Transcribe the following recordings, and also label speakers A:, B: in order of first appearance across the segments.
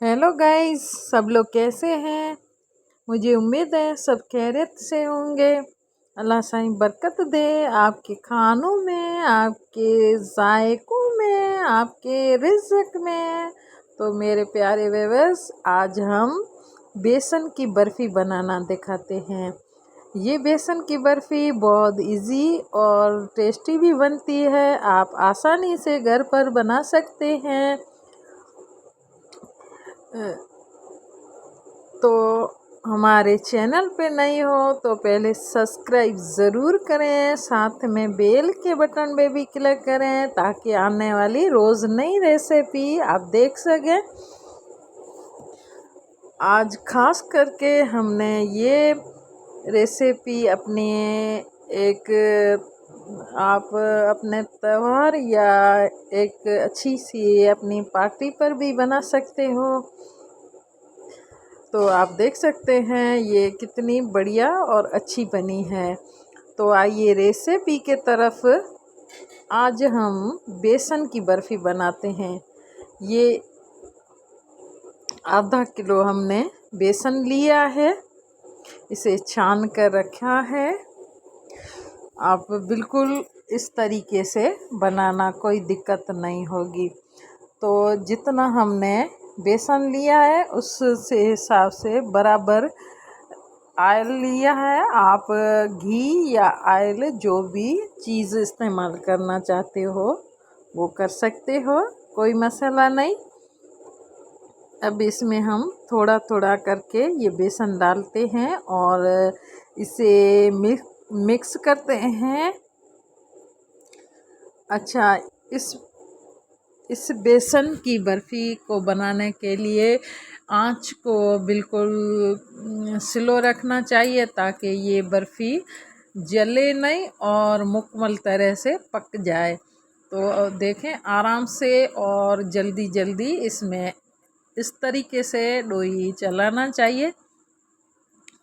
A: Hello guys, सब लोग कैसे हैं। मुझे उम्मीद है सब खैरियत से होंगे। अल्लाह साईं बरकत दे आपके खानों में, आपके जायकों में, आपके रिज़्क में। तो मेरे प्यारे व्यूअर्स, आज हम बेसन की बर्फ़ी बनाना दिखाते हैं। ये बेसन की बर्फ़ी बहुत इजी और टेस्टी भी बनती है। आप आसानी से घर पर बना सकते हैं। तो हमारे चैनल पे नए हो तो पहले सब्सक्राइब ज़रूर करें, साथ में बेल के बटन पे भी क्लिक करें ताकि आने वाली रोज़ नई रेसिपी आप देख सकें। आज खास करके हमने ये रेसिपी अपने एक आप अपने त्यौहार या एक अच्छी सी अपनी पार्टी पर भी बना सकते हो। तो आप देख सकते हैं ये कितनी बढ़िया और अच्छी बनी है। तो आइए रेसिपी के तरफ। आज हम बेसन की बर्फ़ी बनाते हैं। ये आधा किलो हमने बेसन लिया है, इसे छान कर रखा है। आप बिल्कुल इस तरीके से बनाना, कोई दिक्कत नहीं होगी। तो जितना हमने बेसन लिया है उससे हिसाब से बराबर ऑयल लिया है। आप घी या ऑयल जो भी चीज़ इस्तेमाल करना चाहते हो वो कर सकते हो, कोई मसाला नहीं। अब इसमें हम थोड़ा थोड़ा करके ये बेसन डालते हैं और इसे मिक्स करते हैं। अच्छा, इस बेसन की बर्फ़ी को बनाने के लिए आँच को बिल्कुल स्लो रखना चाहिए ताकि ये बर्फ़ी जले नहीं और मुकम्मल तरह से पक जाए। तो देखें आराम से और जल्दी जल्दी इसमें इस तरीके से लोई चलाना चाहिए।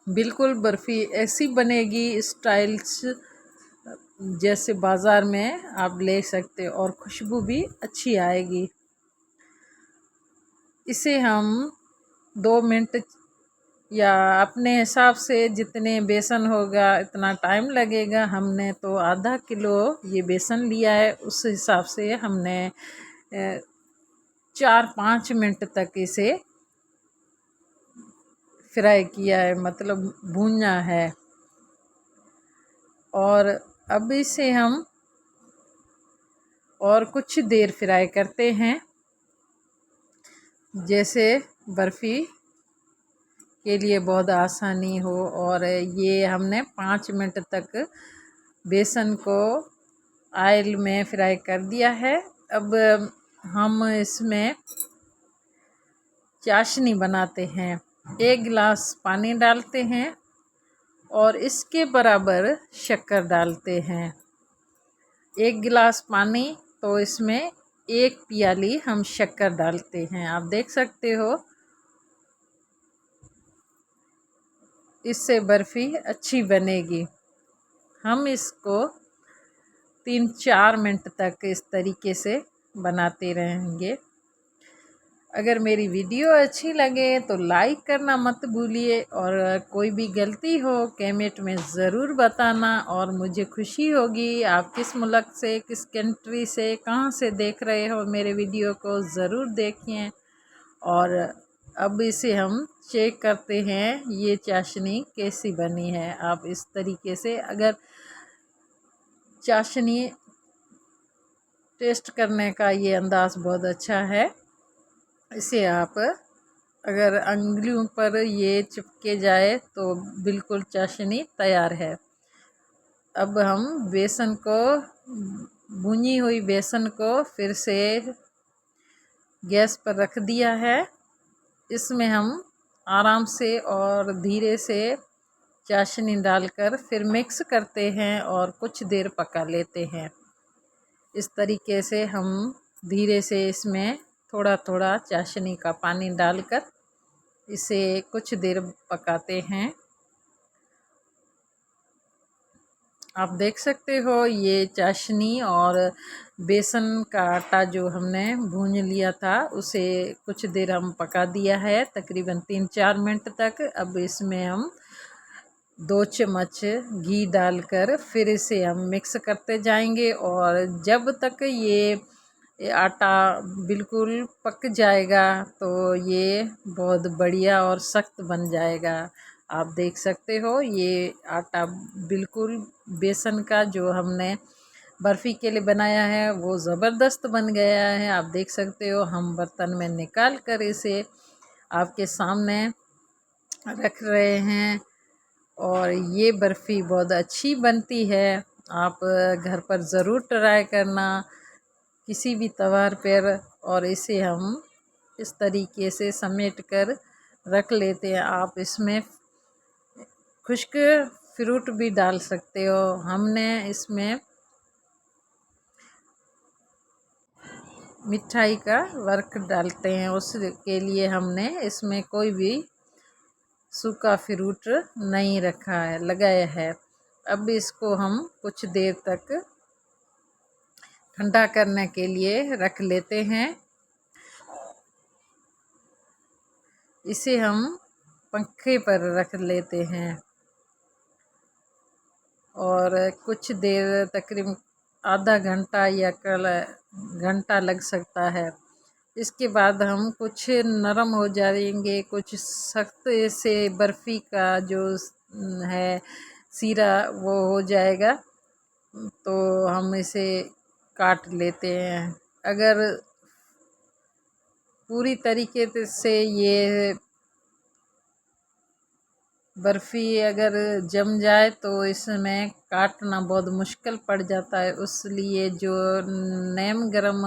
A: बिल्कुल बर्फ़ी ऐसी बनेगी स्टाइल्स जैसे बाज़ार में आप ले सकते हो और खुशबू भी अच्छी आएगी। इसे हम 2 मिनट या अपने हिसाब से जितने बेसन होगा इतना टाइम लगेगा। हमने तो आधा किलो ये बेसन लिया है, उस हिसाब से हमने 4-5 मिनट तक इसे फ्राई किया है, मतलब भूना है। और अब इसे हम और कुछ देर फ्राई करते हैं, जैसे बर्फ़ी के लिए बहुत आसानी हो। और ये हमने 5 मिनट तक बेसन को ऑयल में फ्राई कर दिया है। अब हम इसमें चाशनी बनाते हैं। 1 गिलास पानी डालते हैं और इसके बराबर शक्कर डालते हैं। 1 गिलास पानी तो इसमें 1 प्याली हम शक्कर डालते हैं। आप देख सकते हो, इससे बर्फ़ी अच्छी बनेगी। हम इसको 3-4 मिनट तक इस तरीके से बनाते रहेंगे। अगर मेरी वीडियो अच्छी लगे तो लाइक करना मत भूलिए और कोई भी गलती हो कमेंट में ज़रूर बताना। और मुझे खुशी होगी आप किस मुल्क से, किस कंट्री से, कहाँ से देख रहे हो मेरे वीडियो को, ज़रूर देखिए। और अब इसे हम चेक करते हैं ये चाशनी कैसी बनी है। आप इस तरीके से अगर चाशनी टेस्ट करने का ये अंदाज़ बहुत अच्छा है। इसे आप अगर अंगुलियों पर ये चिपके जाए तो बिल्कुल चाशनी तैयार है। अब हम बेसन को, भुनी हुई बेसन को फिर से गैस पर रख दिया है। इसमें हम आराम से और धीरे से चाशनी डालकर फिर मिक्स करते हैं और कुछ देर पका लेते हैं। इस तरीके से हम धीरे से इसमें थोड़ा थोड़ा चाशनी का पानी डालकर इसे कुछ देर पकाते हैं। आप देख सकते हो ये चाशनी और बेसन का आटा जो हमने भून लिया था उसे कुछ देर हम पका दिया है, तकरीबन 3-4 मिनट तक। अब इसमें हम 2 चम्मच घी डालकर फिर इसे हम मिक्स करते जाएंगे और जब तक ये आटा बिल्कुल पक जाएगा तो ये बहुत बढ़िया और सख्त बन जाएगा। आप देख सकते हो ये आटा बिल्कुल बेसन का जो हमने बर्फ़ी के लिए बनाया है वो ज़बरदस्त बन गया है। आप देख सकते हो हम बर्तन में निकाल कर इसे आपके सामने रख रहे हैं और ये बर्फ़ी बहुत अच्छी बनती है। आप घर पर ज़रूर ट्राई करना किसी भी त्योहार पर। और इसे हम इस तरीके से समेट कर रख लेते हैं। आप इसमें खुश्क फ्रूट भी डाल सकते हो। हमने इसमें मिठाई का वर्क डालते हैं, उसके लिए हमने इसमें कोई भी सूखा फ्रूट नहीं रखा है, लगाया है। अब इसको हम कुछ देर तक ठंडा करने के लिए रख लेते हैं। इसे हम पंखे पर रख लेते हैं और कुछ देर तकरीबन आधा घंटा या घंटा लग सकता है। इसके बाद हम कुछ नरम हो जाएंगे, कुछ सख्त से बर्फ़ी का जो है सीरा वो हो जाएगा तो हम इसे काट लेते हैं। अगर पूरी तरीके से ये बर्फ़ी अगर जम जाए तो इसमें काटना बहुत मुश्किल पड़ जाता है, इसलिए जो नरम गरम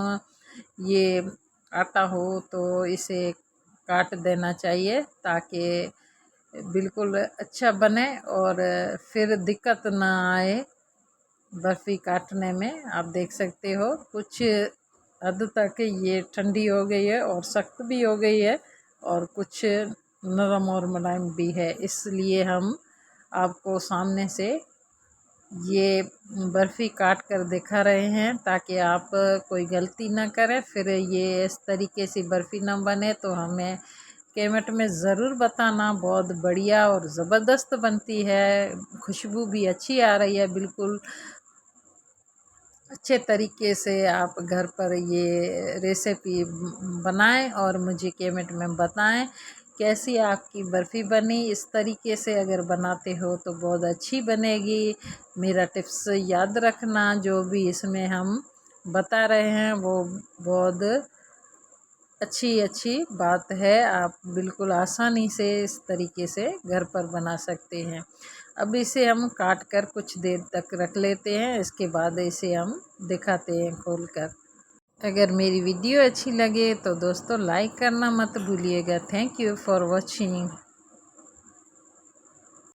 A: ये आटा हो तो इसे काट देना चाहिए ताकि बिल्कुल अच्छा बने और फिर दिक्कत ना आए बर्फ़ी काटने में। आप देख सकते हो कुछ हद तक ये ठंडी हो गई है और सख्त भी हो गई है और कुछ नरम और मुलायम भी है, इसलिए हम आपको सामने से ये बर्फ़ी काट कर दिखा रहे हैं ताकि आप कोई गलती ना करें, फिर ये इस तरीके से बर्फ़ी ना बने तो हमें कमेंट में ज़रूर बताना। बहुत बढ़िया और ज़बरदस्त बनती है, खुशबू भी अच्छी आ रही है। बिल्कुल अच्छे तरीके से आप घर पर ये रेसिपी बनाएं और मुझे कमेंट में बताएं कैसी आपकी बर्फ़ी बनी। इस तरीके से अगर बनाते हो तो बहुत अच्छी बनेगी। मेरा टिप्स याद रखना, जो भी इसमें हम बता रहे हैं वो बहुत अच्छी बात है। आप बिल्कुल आसानी से इस तरीके से घर पर बना सकते हैं। अब इसे हम काट कर कुछ देर तक रख लेते हैं, इसके बाद इसे हम दिखाते हैं खोल कर। अगर मेरी वीडियो अच्छी लगे तो दोस्तों लाइक करना मत भूलिएगा। Thank you for watching.